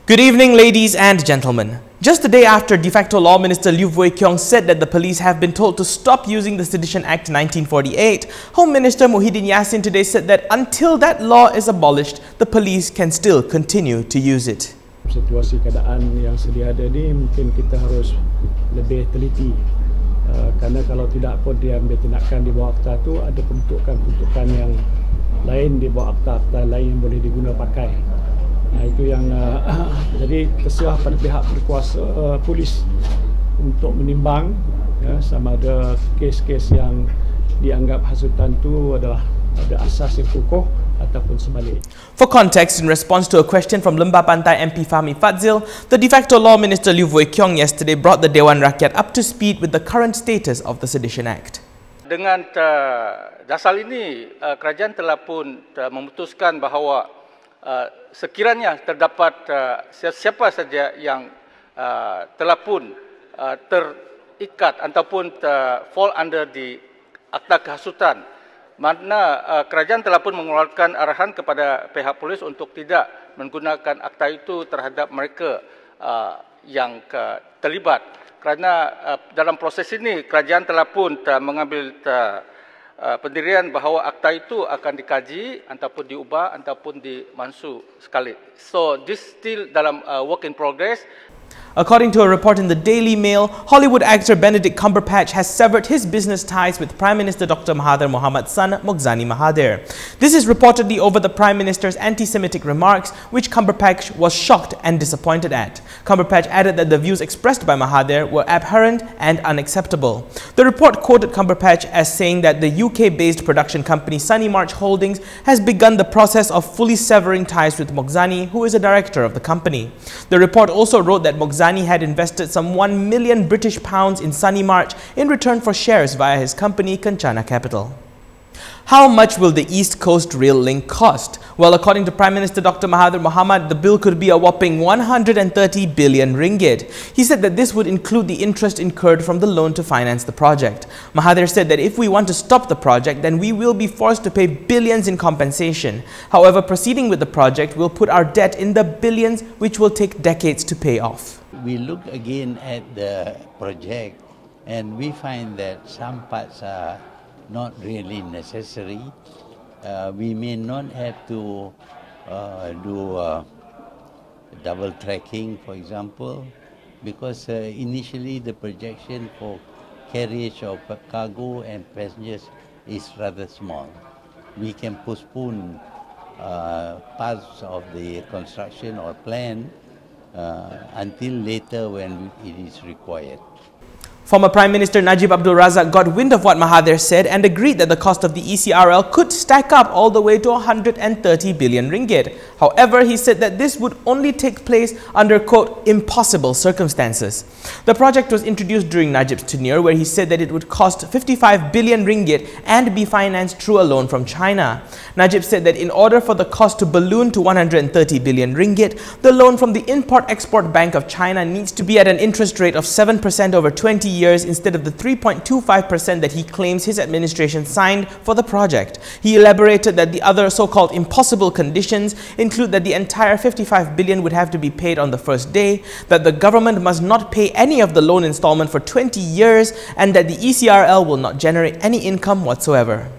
Good evening, ladies and gentlemen. Just the day after de facto law minister Liew Keong said that the police have been told to stop using the Sedition Act 1948, Home Minister Muhyiddin Yassin today said that until that law is abolished, the police can still continue to use it. Situasi keadaan yang sedia ada ni mungkin kita harus lebih teliti kerana kalau tidak pun dia ambil tindakan di bawah akta tu ada peruntukan yang lain di bawah akta lain yang boleh diguna pakai. Itu yang jadi terserah pada pihak berkuasa polis untuk menimbang sama ada kes-kes yang dianggap hasutan itu adalah ada asas yang kukuh ataupun sebalik. For context, in response to a question from Lembah Pantai MP Fahmi Fadzil, the de facto law minister Liew Keong yesterday brought the Dewan Rakyat up to speed with the current status of the Sedition Act. Dengan dasar ini, kerajaan telah pun memutuskan bahawa sekiranya terdapat siapa saja yang telah pun terikat ataupun fall under di akta kehasutan, mana kerajaan telah pun mengeluarkan arahan kepada pihak polis untuk tidak menggunakan akta itu terhadap mereka yang terlibat. Kerana dalam proses ini kerajaan telah pun mengambil pendirian bahawa akta itu akan dikaji ataupun diubah ataupun dimansuh sekali. So this still dalam work in progress. According to a report in the Daily Mail, Hollywood actor Benedict Cumberbatch has severed his business ties with Prime Minister Dr. Mahathir Mohamad's son, Mogzani Mahathir. This is reportedly over the Prime Minister's anti-Semitic remarks, which Cumberbatch was shocked and disappointed at. Cumberbatch added that the views expressed by Mahathir were abhorrent and unacceptable. The report quoted Cumberbatch as saying that the UK-based production company Sunny March Holdings has begun the process of fully severing ties with Mogzani, who is a director of the company. The report also wrote that Mogzani had invested some £1 million British pounds in Sunny March in return for shares via his company Kanchana Capital. How much will the East Coast Rail Link cost? Well, according to Prime Minister Dr. Mahathir Mohamad, the bill could be a whopping 130 billion ringgit. He said that this would include the interest incurred from the loan to finance the project. Mahathir said that if we want to stop the project, then we will be forced to pay billions in compensation. However, proceeding with the project will put our debt in the billions, which will take decades to pay off. We look again at the project and we find that some parts are not really necessary. We may not have to do double tracking, for example, because initially the projection for carriage of cargo and passengers is rather small. We can postpone parts of the construction or plan until later when it is required. Former Prime Minister Najib got wind of what Mahathir said and agreed that the cost of the ECRL could stack up all the way to 130 billion ringgit. However, he said that this would only take place under, quote, impossible circumstances. The project was introduced during Najib's tenure, where he said that it would cost 55 billion ringgit and be financed through a loan from China. Najib said that in order for the cost to balloon to 130 billion ringgit, the loan from the Import-Export Bank of China needs to be at an interest rate of 7% over 20 years instead of the 3.25% that he claims his administration signed for the project. He elaborated that the other so-called impossible conditions include that the entire 55 billion would have to be paid on the first day, that the government must not pay any of the loan installment for 20 years, and that the ECRL will not generate any income whatsoever.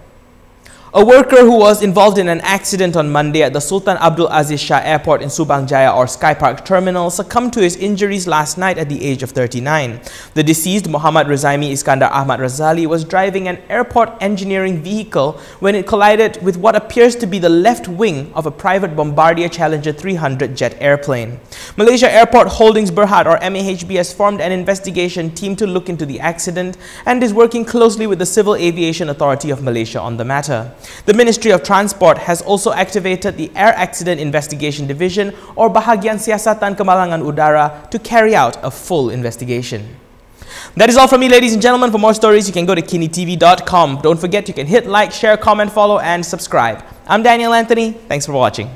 A worker who was involved in an accident on Monday at the Sultan Abdul Aziz Shah Airport in Subang Jaya or Sky Park Terminal succumbed to his injuries last night at the age of 39. The deceased, Muhammad Razaimi Iskandar Ahmad Razali, was driving an airport engineering vehicle when it collided with what appears to be the left wing of a private Bombardier Challenger 300 jet airplane. Malaysia Airport Holdings Berhad or MAHB has formed an investigation team to look into the accident and is working closely with the Civil Aviation Authority of Malaysia on the matter. The Ministry of Transport has also activated the Air Accident Investigation Division or Bahagian Siasatan Kemalangan Udara to carry out a full investigation. That is all from me, ladies and gentlemen. For more stories, you can go to KiniTV.com. Don't forget, you can hit like, share, comment, follow and subscribe. I'm Daniel Anthony. Thanks for watching.